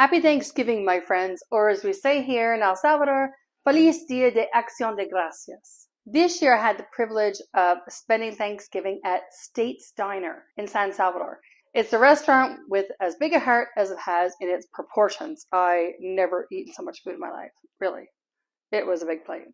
Happy Thanksgiving, my friends, or as we say here in El Salvador, Feliz Dia de Acción de Gracias. This year I had the privilege of spending Thanksgiving at State's Diner in San Salvador. It's a restaurant with as big a heart as it has in its proportions. I never eaten so much food in my life, really. It was a big plate.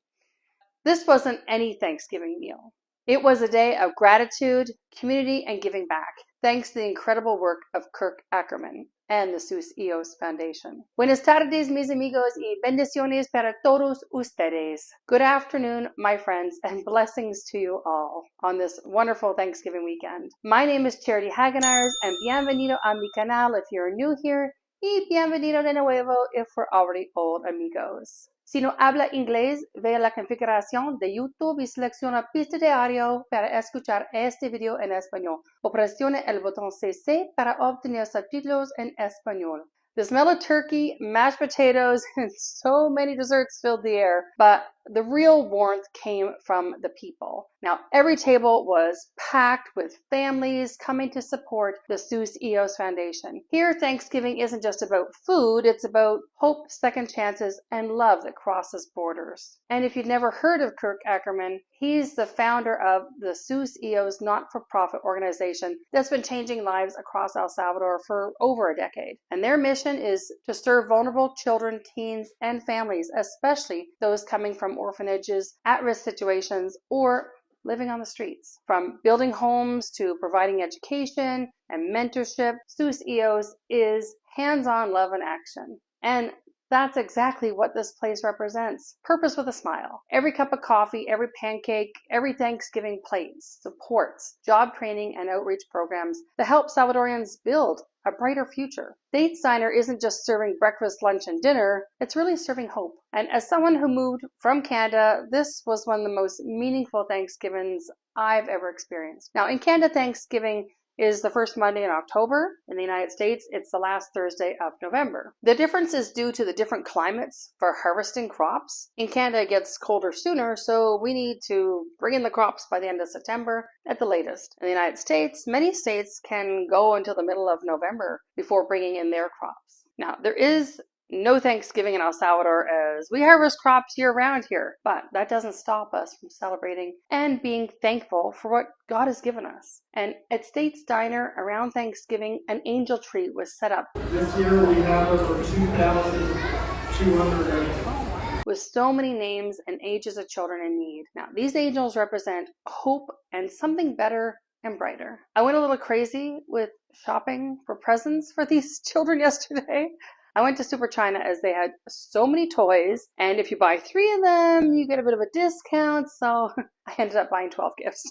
This wasn't any Thanksgiving meal. It was a day of gratitude, community, and giving back, thanks to the incredible work of Kurt Ackermann and the Sus Hijos Foundation. Buenas tardes, mis amigos, y bendiciones para todos ustedes. Good afternoon, my friends, and blessings to you all on this wonderful Thanksgiving weekend. My name is Charity Hagenaars, and bienvenido a mi canal if you're new here, y bienvenido de nuevo if we're already old amigos. Si no habla inglés, ve a la configuración de YouTube y selecciona pista de audio para escuchar este video en español, o presione el botón CC para obtener subtítulos en español. The smell of turkey, mashed potatoes, and so many desserts filled the air, but the real warmth came from the people. Now, every table was packed with families coming to support the Sus Hijos Foundation. Here, Thanksgiving isn't just about food, it's about hope, second chances, and love that crosses borders. And if you've never heard of Kurt Ackermann, he's the founder of the Sus Hijos not-for-profit organization that's been changing lives across El Salvador for over a decade. And their mission is to serve vulnerable children, teens, and families, especially those coming from orphanages, at-risk situations, or living on the streets. From building homes to providing education and mentorship, Sus Hijos is hands-on love in action. And that's exactly what this place represents. Purpose with a smile. Every cup of coffee, every pancake, every Thanksgiving plate supports job training and outreach programs that help Salvadorians build a brighter future. State's Diner isn't just serving breakfast, lunch, and dinner, it's really serving hope. And as someone who moved from Canada, this was one of the most meaningful Thanksgivings I've ever experienced. Now, in Canada, Thanksgiving is the first Monday in October. In the United States, it's the last Thursday of November. The difference is due to the different climates for harvesting crops. In Canada, it gets colder sooner, so we need to bring in the crops by the end of September at the latest. In the United States, many states can go until the middle of November before bringing in their crops. Now, there is no Thanksgiving in El Salvador as we harvest crops year-round here, but that doesn't stop us from celebrating and being thankful for what God has given us. And at State's Diner around Thanksgiving, an angel tree was set up. This year we have over 2,200 with so many names and ages of children in need. Now, these angels represent hope and something better and brighter. I went a little crazy with shopping for presents for these children yesterday. I went to Super China as they had so many toys, and if you buy 3 of them, you get a bit of a discount, so I ended up buying 12 gifts.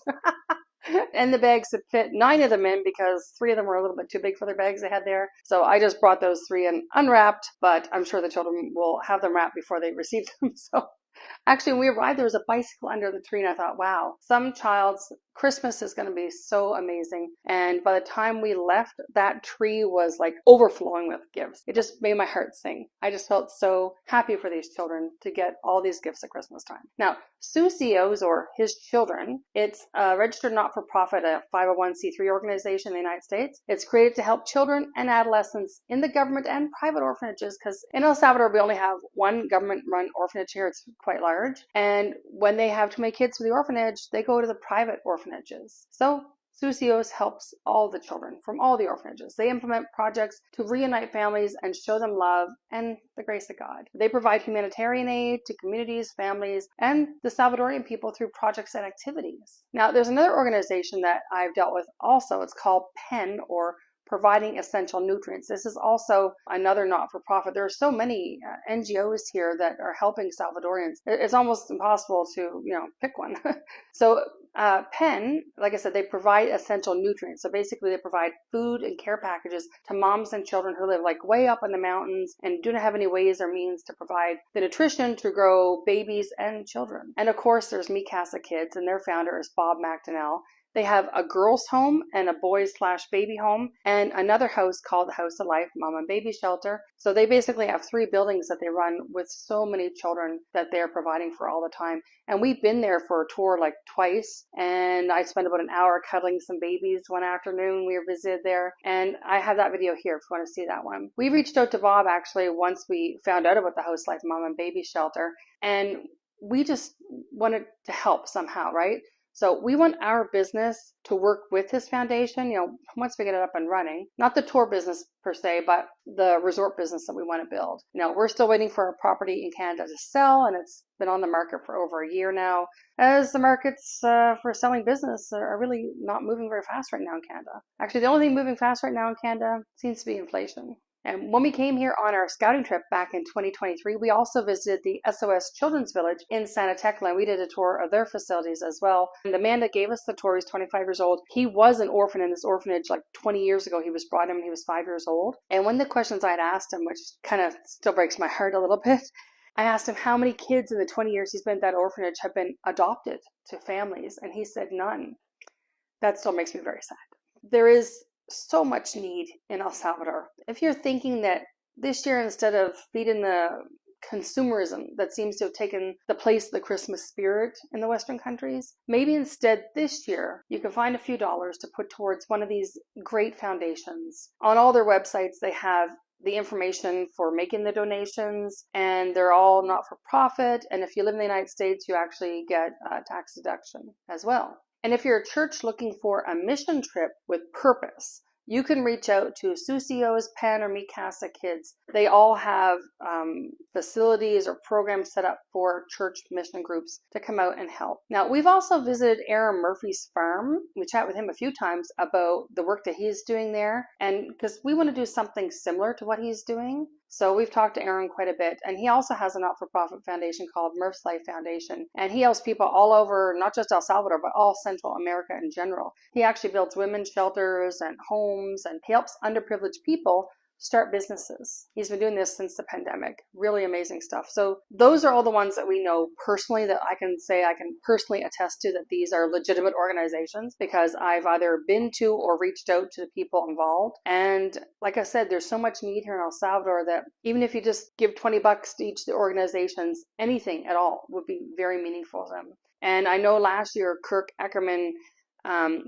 And the bags would fit 9 of them in because 3 of them were a little bit too big for their bags they had there. So I just brought those 3 in unwrapped, but I'm sure the children will have them wrapped before they receive them. So actually, when we arrived, there was a bicycle under the tree, and I thought, wow, some child's Christmas is going to be so amazing. And by the time we left, that tree was like overflowing with gifts. It just made my heart sing. I just felt so happy for these children to get all these gifts at Christmas time. Now, Sus Hijos, or His Children, it's a registered not-for-profit, a 501c3 organization in the United States. It's created to help children and adolescents in the government and private orphanages, because in El Salvador, we only have one government-run orphanage here. It's quite large. And when they have too many kids for the orphanage, they go to the private orphanages. So Sus Hijos helps all the children from all the orphanages. They implement projects to reunite families and show them love and the grace of God. They provide humanitarian aid to communities, families, and the Salvadorian people through projects and activities. Now, there's another organization that I've dealt with also. It's called PEN, or Providing Essential Nutrients. This is also another not-for-profit. There are so many NGOs here that are helping Salvadorians. It's almost impossible to, pick one. So PEN, like I said, they provide essential nutrients. So basically they provide food and care packages to moms and children who live like way up in the mountains and do not have any ways or means to provide the nutrition to grow babies and children. And of course, there's Casa Kids, and their founder is Bob McDonnell. They have a girls' home and a boys/baby home, and another house called the House of Life Mom and Baby Shelter. So they basically have 3 buildings that they run with so many children that they're providing for all the time. And we've been there for a tour like twice, and I spent about an hour cuddling some babies one afternoon. We were visited there, and I have that video here if you want to see that one. We reached out to Bob actually once we found out about the House Life Mom and Baby Shelter, and we just wanted to help somehow, right? So we want our business to work with his foundation, once we get it up and running. Not the tour business per se, but the resort business that we want to build. We're still waiting for our property in Canada to sell, and it's been on the market for over a year now, as the markets for selling business are really not moving very fast right now in Canada. Actually, the only thing moving fast right now in Canada seems to be inflation. And when we came here on our scouting trip back in 2023, we also visited the SOS Children's Village in Santa Tecla. We did a tour of their facilities as well. And the man that gave us the tour, he's 25 years old. He was an orphan in this orphanage like 20 years ago. He was brought in when he was 5 years old. And one of the questions I'd asked him, which kind of still breaks my heart a little bit, I asked him how many kids in the 20 years he's been at that orphanage have been adopted to families. And he said none. That still makes me very sad. There is so much need in El Salvador. If you're thinking that this year, instead of feeding the consumerism that seems to have taken the place of the Christmas spirit in the Western countries, maybe instead this year you can find a few dollars to put towards one of these great foundations. On all their websites, they have the information for making the donations, and they're all not for profit. And if you live in the United States, you actually get a tax deduction as well. And if you're a church looking for a mission trip with purpose, you can reach out to Sus Hijos, Penn, or Me Casa Kids. They all have facilities or programs set up for church mission groups to come out and help. Now, we've also visited Aaron Murphy's farm. We chat with him a few times about the work that he's doing there, and because we want to do something similar to what he's doing. So we've talked to Aaron quite a bit, and he also has a not-for-profit foundation called Murph's Life Foundation, and he helps people all over, not just El Salvador, but all Central America in general. He actually builds women's shelters and homes, and he helps underprivileged people start businesses. He's been doing this since the pandemic. Really amazing stuff. So those are all the ones that we know personally that I can say I can personally attest to that these are legitimate organizations, because I've either been to or reached out to the people involved. And like I said, there's so much need here in El Salvador that even if you just give $20 to each of the organizations, anything at all would be very meaningful to them. And I know last year, Kurt Ackermann,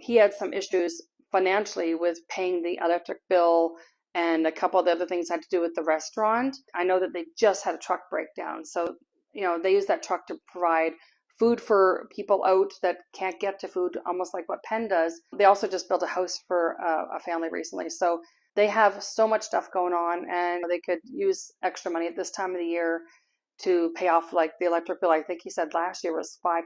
he had some issues financially with paying the electric bill, and a couple of the other things had to do with the restaurant. I know that they just had a truck breakdown. So, they use that truck to provide food for people out that can't get to food, almost like what Penn does. They also just built a house for a family recently. So they have so much stuff going on, and they could use extra money at this time of the year to pay off like the electric bill. I think he said last year was $5,000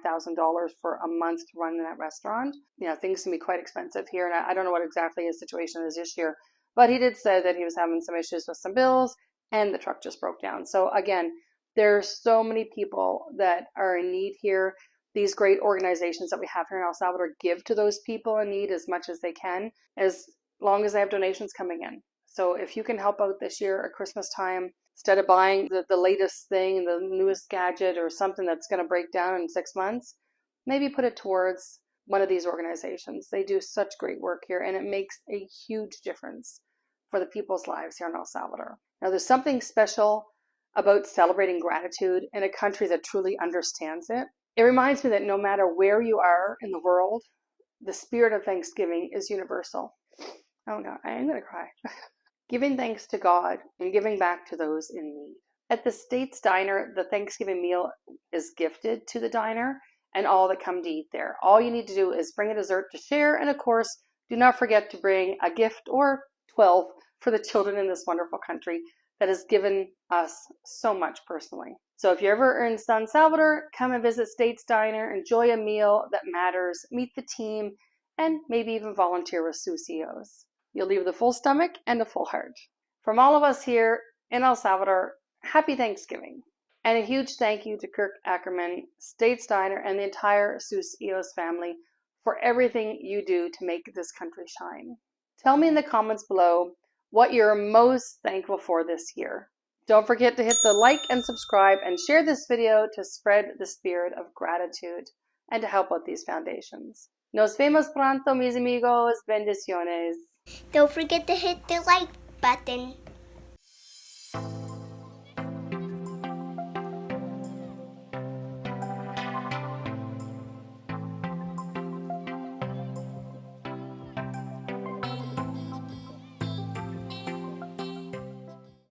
for a month to run in that restaurant. Things can be quite expensive here. And I don't know what exactly his situation is this year. But he did say that he was having some issues with some bills, and the truck just broke down. So again, there's so many people that are in need here. These great organizations that we have here in El Salvador give to those people in need as much as they can, as long as they have donations coming in. So if you can help out this year at Christmas time, instead of buying the latest thing, the newest gadget, or something that's going to break down in 6 months, maybe put it towards one of these organizations. They do such great work here, and it makes a huge difference for the people's lives here in El Salvador. Now, there's something special about celebrating gratitude in a country that truly understands it. It reminds me that no matter where you are in the world, the spirit of Thanksgiving is universal. Oh God, I am going to cry. Giving thanks to God and giving back to those in need. At the States Diner, the Thanksgiving meal is gifted to the diner and all that come to eat there. All you need to do is bring a dessert to share, and of course, do not forget to bring a gift or 12 for the children in this wonderful country that has given us so much personally. So if you're ever in San Salvador, come and visit States Diner, enjoy a meal that matters, meet the team, and maybe even volunteer with Sus Hijos. You'll leave with a full stomach and a full heart. From all of us here in El Salvador, happy Thanksgiving. And a huge thank you to Kurt Ackermann, States Diner, and the entire Sus Hijos family for everything you do to make this country shine. Tell me in the comments below what you're most thankful for this year. Don't forget to hit the like and subscribe and share this video to spread the spirit of gratitude and to help out these foundations. Nos vemos pronto, mis amigos. Bendiciones. Don't forget to hit the like button.